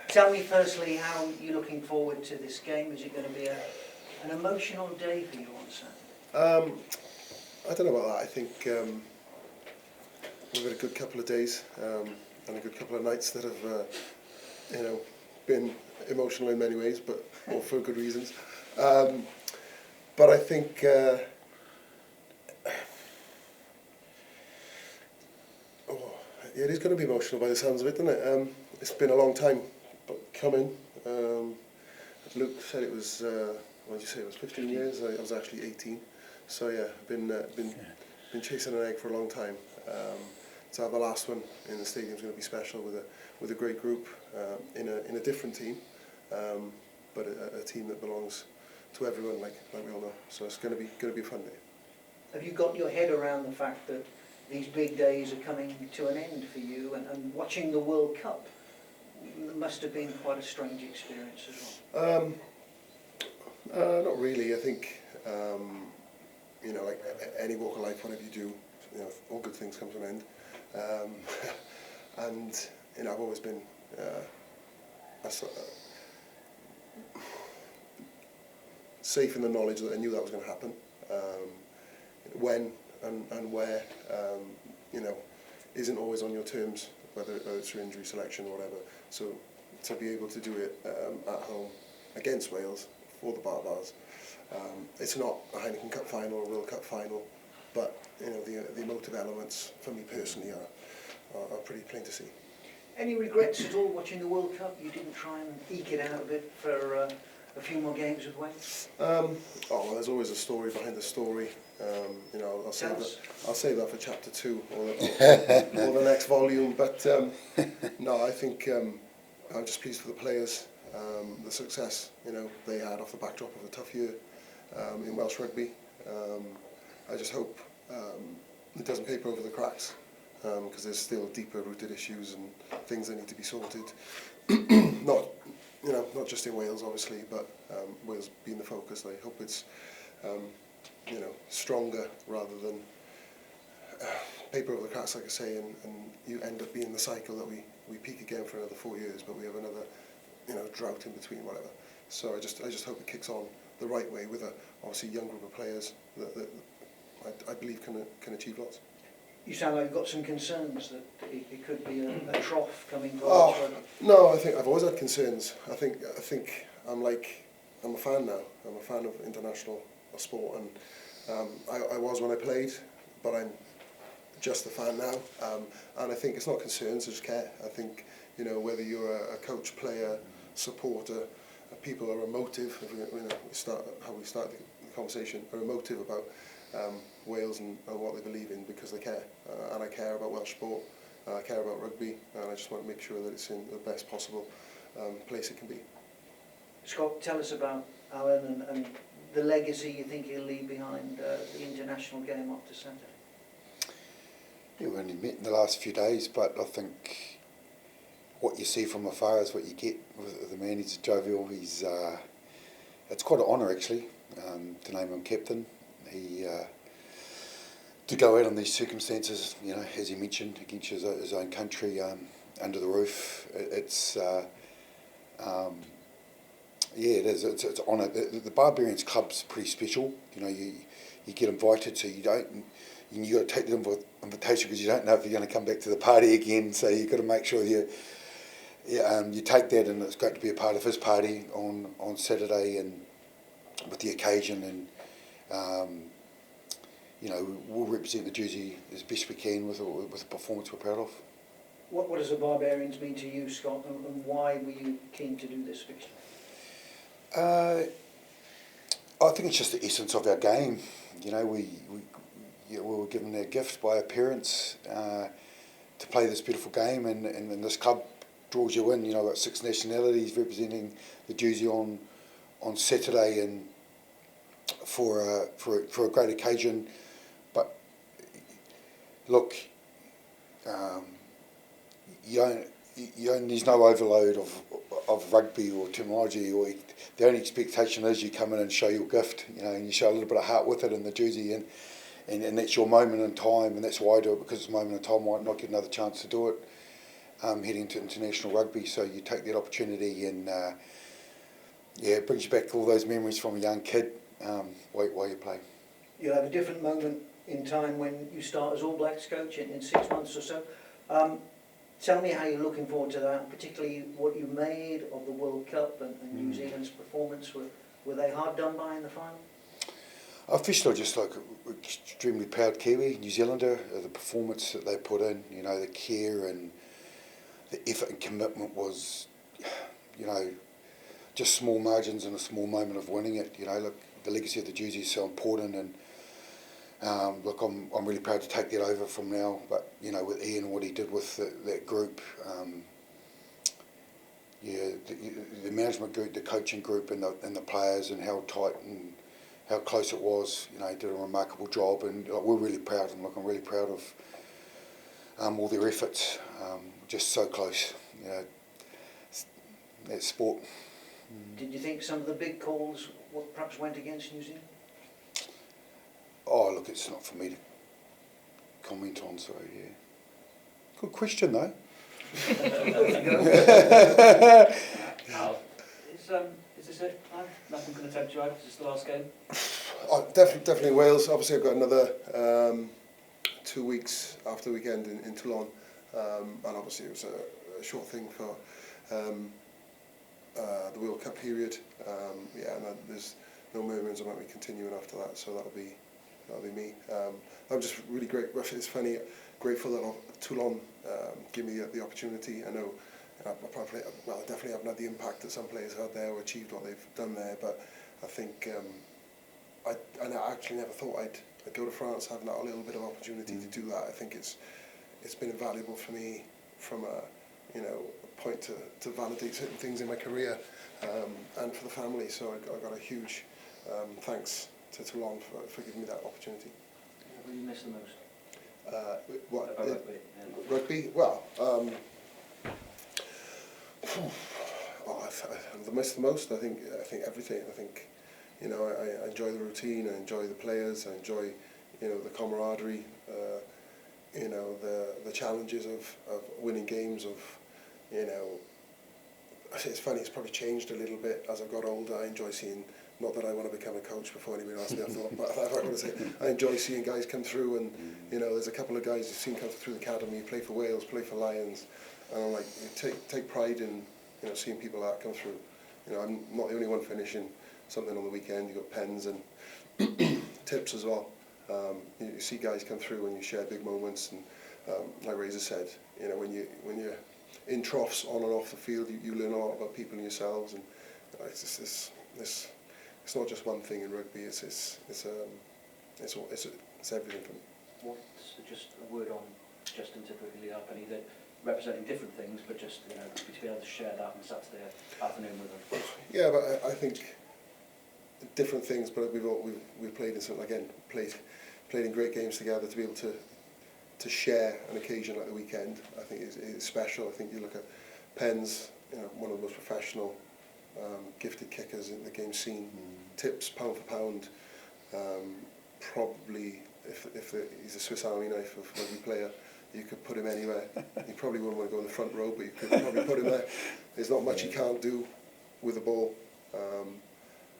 Tell me firstly how you're looking forward to this game. Is it going to be an emotional day for you on Saturday? I don't know about that. I think we've had a good couple of days and a good couple of nights that have, been emotional in many ways, but all for good reasons. But I think it is going to be emotional by the sounds of it, isn't it? It's been a long time coming. Luke said it was, what did you say, it was 15 years? I was actually 18. So yeah, I've been chasing an egg for a long time. To have the last one in the stadium is going to be special with a great group in a different team, but a team that belongs to everyone, like we all know. So it's going to be a fun day. Have you got your head around the fact that these big days are coming to an end for you, and watching the World Cup must have been quite a strange experience as well? Not really. I think like any walk of life, whatever you do, all good things come to an end. And I've always been safe in the knowledge that I knew that was going to happen. When and where, isn't always on your terms, whether it's through injury selection or whatever. So to be able to do it at home against Wales for the Barbarians, it's not a Heineken Cup final or a World Cup final, but the emotive elements for me personally are pretty plain to see. Any regrets at all watching the World Cup? You didn't try and eke it out a bit for a few more games with Wales? Well, there's always a story behind the story. I'll save that for chapter 2 or the next volume. But no, I think I'm just pleased for the players, the success they had off the backdrop of a tough year in Welsh rugby. I just hope it doesn't paper over the cracks, because there's still deeper rooted issues and things that need to be sorted. Not just in Wales, obviously, but Wales being the focus. I hope it's stronger rather than paper over the cracks, like I say, and you end up being the cycle that we peak again for another 4 years, but we have another drought in between, whatever. So I just hope it kicks on the right way with a obviously young group of players that I believe can achieve lots. You sound like you've got some concerns that it could be a trough coming for No, I think I've always had concerns. I think I'm a fan now. I'm a fan of international sport, and I was when I played, but I'm just a fan now. And I think it's not concerns, I just care. I think whether you're a coach, player, supporter, people are emotive. We start the conversation, are emotive about Wales and what they believe in because they care, and I care about Welsh sport, I care about rugby, and I just want to make sure that it's in the best possible place it can be. Scott, tell us about Alun and the legacy you think he'll leave behind the international game after Saturday. Yeah, we only met in the last few days, but I think what you see from afar is what you get with the man. He's jovial. It's quite an honour actually to name him captain. He to go out on these circumstances, as he mentioned, against his own country, under the roof. It is. It's an honour. The Barbarians club's pretty special. You get invited, so you got to take the invitation because you don't know if you're going to come back to the party again. So you've got to make sure you take that, and it's great to be a part of his party on Saturday and with the occasion, and we'll represent the jersey as best we can with a performance we're proud of. What does the Barbarians mean to you, Scott, and why were you keen to do this fixture? I think it's just the essence of our game. We were given our gift by our parents to play this beautiful game, and this club draws you in. Got 6 nationalities representing the jersey on Saturday, and for a great occasion. But look, there's no overload of rugby or terminology, or the only expectation is you come in and show your gift, and you show a little bit of heart with it in the jersey, and that's your moment in time, and that's why I do it, because it's a moment in time. I might not get another chance to do it. heading to international rugby. So you take that opportunity, and it brings you back all those memories from a young kid while you play. You'll have a different moment in time when you start as All Blacks coach in 6 months or so. Tell me how you're looking forward to that, particularly what you made of the World Cup and New Zealand's performance. Were they hard done by in the final? Officially, just like extremely proud Kiwi, New Zealander, the performance that they put in, you know, the care and the effort and commitment was, you know, just small margins and a small moment of winning it. You know, look, the legacy of the jersey is so important, and look, I'm really proud to take that over from now. But you know, with Ian and what he did with that group, the management group, the coaching group, and the players, and how tight and how close it was. You know, he did a remarkable job, and we're really proud. And look, I'm really proud of all their efforts. Just so close. You know, that sport. Did you think some of the big calls perhaps went against New Zealand? Oh, look, it's not for me to comment on, so yeah. Good question, though. Is this it? No? Nothing going to tempt you out? Is this the last game? Oh, definitely Wales. Obviously, I've got another 2 weeks after the weekend in Toulon, and obviously it was a short thing for the World Cup period. And there's no murmurs about me continuing after that, so that'll be me. I'm just really it's funny, grateful that Toulon gave me the opportunity. I know I definitely haven't had the impact that some players had there or achieved what they've done there, but I think I actually never thought I'd go to France having that little bit of opportunity to do that. I think it's been invaluable for me from a point to validate certain things in my career, and for the family. So I got a huge thanks to Toulon for giving me that opportunity. What do you miss the most? About rugby? Rugby? Well, I miss the most. I think everything. I think I enjoy the routine. I enjoy the players. I enjoy the camaraderie. The challenges of winning games. It's funny. It's probably changed a little bit as I've got older. I enjoy seeing. Not that I want to become a coach before anybody asks me, but I've got to say, I enjoy seeing guys come through, and there's a couple of guys you've seen come through the academy, play for Wales, play for Lions, and I'm like, take pride in seeing people like that come through. I'm not the only one finishing something on the weekend. You've got pens and tips as well. You see guys come through and you share big moments, and like Razor said, when you're in troughs on and off the field, you learn a lot about people and yourselves, and it's just this. It's not just one thing in rugby. It's everything for me. What's just a word on Justin typically Penny, that representing different things, but just to be able to share that on Saturday afternoon with them. Yeah, but I think different things. But we've played in something again. Played in great games together. To be able to share an occasion like the weekend, I think is special. I think you look at Penn's, one of the most professional. Gifted kickers in the game scene, tips pound for pound. Probably, if he's a Swiss Army knife of rugby player, you could put him anywhere. You probably wouldn't want to go in the front row, but you could probably put him there. There's not much he can't do with the ball.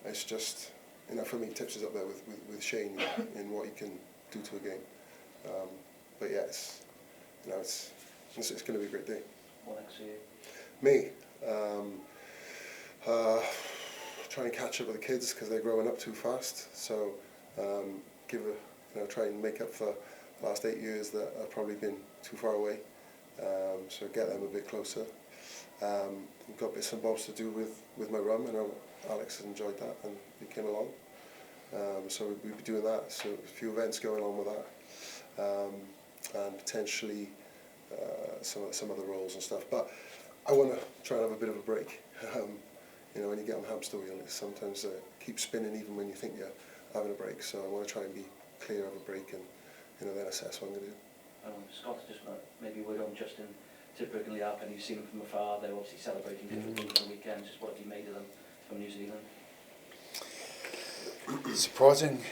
It's just, for me, tips is up there with Shane in what he can do to a game. But yeah, it's going to be a great day. What next for you? Me. Try and catch up with the kids because they're growing up too fast. So try and make up for the last 8 years that I've probably been too far away. So get them a bit closer. We've got bits and bobs to do with my rum. I know Alex has enjoyed that and he came along. So we'll be doing that. So a few events going on with that, and potentially some other roles and stuff. But I want to try and have a bit of a break. When you get on hamster wheel, it sometimes keep spinning even when you think you're having a break. So I want to try and be clear of a break and then assess what I'm going to do. Scott, just maybe a word on Justin typically up, and you've seen them from afar. They're obviously celebrating different things on the weekends. Just what have you made of them from New Zealand? Surprising,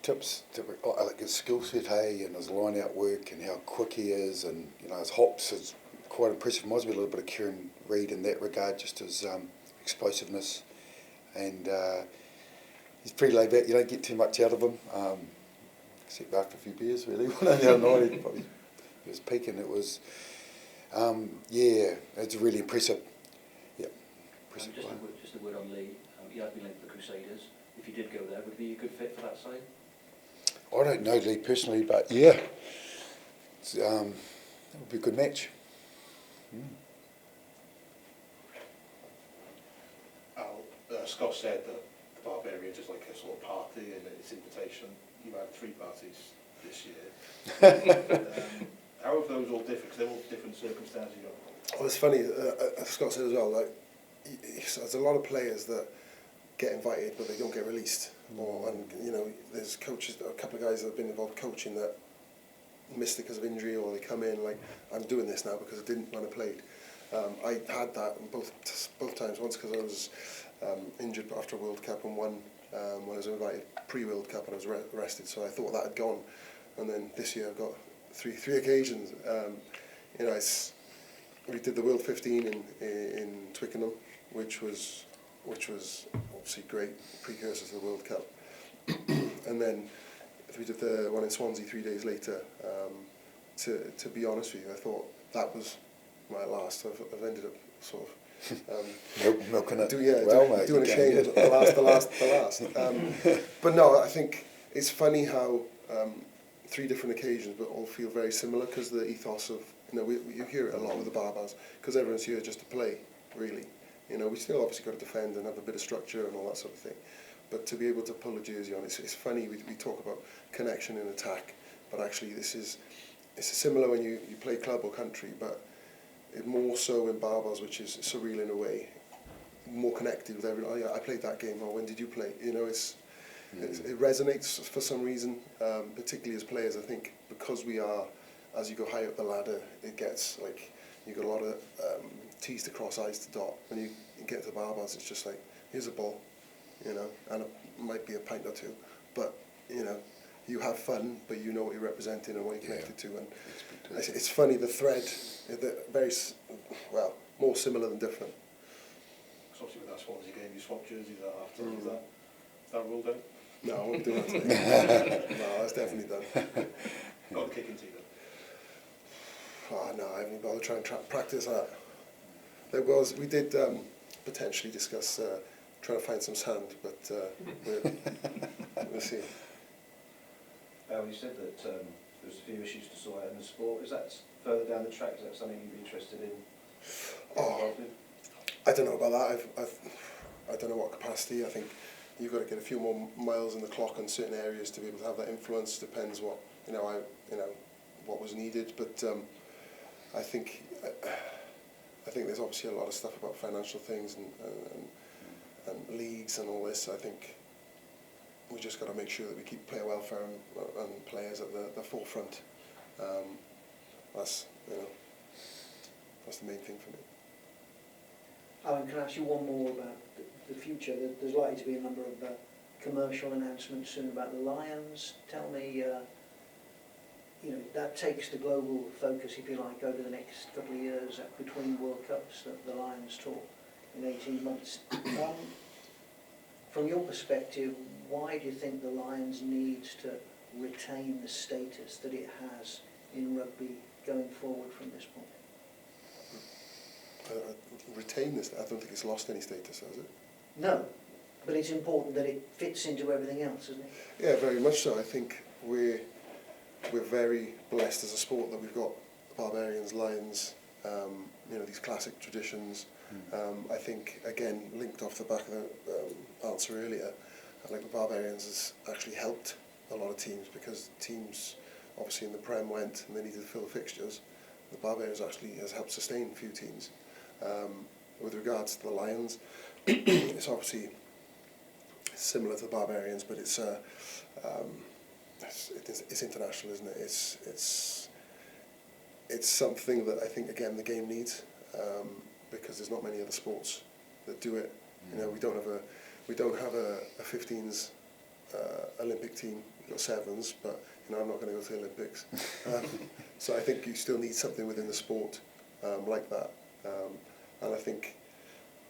tips to like his skill set, hey, and his line out work and how quick he is, and you know his hops is quite impressive. Reminds me a little bit of Kieran Reid in that regard, just his explosiveness, and he's pretty laid back. You don't get too much out of him, except after a few beers, really. One the other night, he was peaking. It was, yeah, it's really impressive. Yeah, impressive. Just a word on Lee. He has been linked to the Crusaders. If you did go there, would he be a good fit for that side? I don't know Lee personally, but yeah, it would be a good match. Scott said that the Barbarians is like a sort of party and it's invitation. You've had 3 parties this year. How have those all different? Because they're all different circumstances. Well, it's funny, Scott said as well, like, there's a lot of players that get invited but they don't get released. And you know, there's coaches, a couple of guys that have been involved coaching that missed it because of injury, or they come in like, I'm doing this now because I didn't when I played. I had that both times, once because I was injured after a World Cup, and one when I was invited pre-World Cup and I was arrested, so I thought that had gone. And then this year I've got three occasions. You know, we did the World 15 in Twickenham, which was obviously great, precursor to the World Cup. And then we did the one in Swansea 3 days later. To be honest with you, I thought that was my last. I've ended up sort of milking it. Doing a shame. The last. But no, I think it's funny how 3 different occasions, but all feel very similar because the ethos of, you know, you hear it a lot with the Barbars because everyone's here just to play, really. You know, we still obviously got to defend and have a bit of structure and all that sort of thing. But to be able to pull a jersey on, it's funny, we talk about connection and attack, but actually it's similar when you play club or country, but it more so in Barbars, which is surreal in a way, more connected with everyone. Oh yeah, I played that game, or when did you play? You know, it resonates for some reason, particularly as players. I think because we are, as you go high up the ladder, it gets like, you've got a lot of T's to cross, I's to dot. When you get to the Barbars, it's just like, here's a ball, you know, and it might be a pint or two, but, you know, you have fun, but you know what you're representing and what you're connected to. And it's funny, the thread, very, well, more similar than different. So obviously with that Swansea game, you swapped jerseys after. Is that ruled out? No, I won't do that today. No, that's definitely done. Got the kicking team then? Oh, no, I haven't bothered trying to practice that. We did potentially discuss trying to find some sand, but we'll see. You said that there's a few issues to sort out in the sport. Is that further down the track? Is that something you'd be interested in? I don't know about that. I don't know what capacity. I think you've got to get a few more miles in the clock on certain areas to be able to have that influence. Depends what what was needed, but I think there's obviously a lot of stuff about financial things and leagues and all this. I think we just got to make sure that we keep player welfare and players at the forefront. That's the main thing for me. Alan, can I ask you one more about the future? There's likely to be a number of commercial announcements soon about the Lions. Tell me, that takes the global focus, if you like, over the next couple of years between World Cups, the Lions tour in 18 months. From your perspective, why do you think the Lions needs to retain the status that it has in rugby going forward from this point? Retain this. I don't think it's lost any status, has it? No, but it's important that it fits into everything else, isn't it? Yeah, very much so. I think we're very blessed as a sport that we've got Barbarians, Lions, these classic traditions. I think, again, linked off the back of the answer earlier, I think the Barbarians has actually helped a lot of teams, because teams obviously in the Prem went and they needed to fill the fixtures. The Barbarians actually has helped sustain a few teams. With regards to the Lions, it's obviously similar to the Barbarians, but it's international, isn't it? It's something that I think, again, the game needs, because there's not many other sports that do it. You know, we don't have a 15s Olympic team got sevens, but you know, I'm not going to go to the Olympics. So I think you still need something within the sport like that. And I think,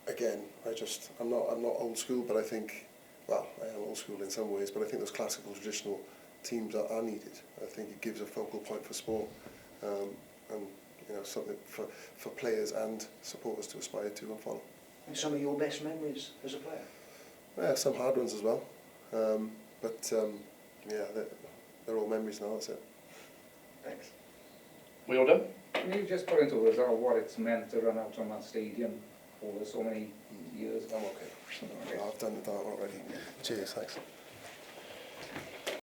again, I'm not old school, but I think, well, I am old school in some ways, but I think those classical, traditional teams are needed. I think it gives a focal point for sport, and you know, something for players and supporters to aspire to and follow. And some of your best memories as a player? Yeah, some hard ones as well, but yeah, they're all memories now. That's it. Thanks. We all done? Can you just put into words what it's meant to run out on that stadium for so many years? I'm okay. I've done that already. Cheers, thanks.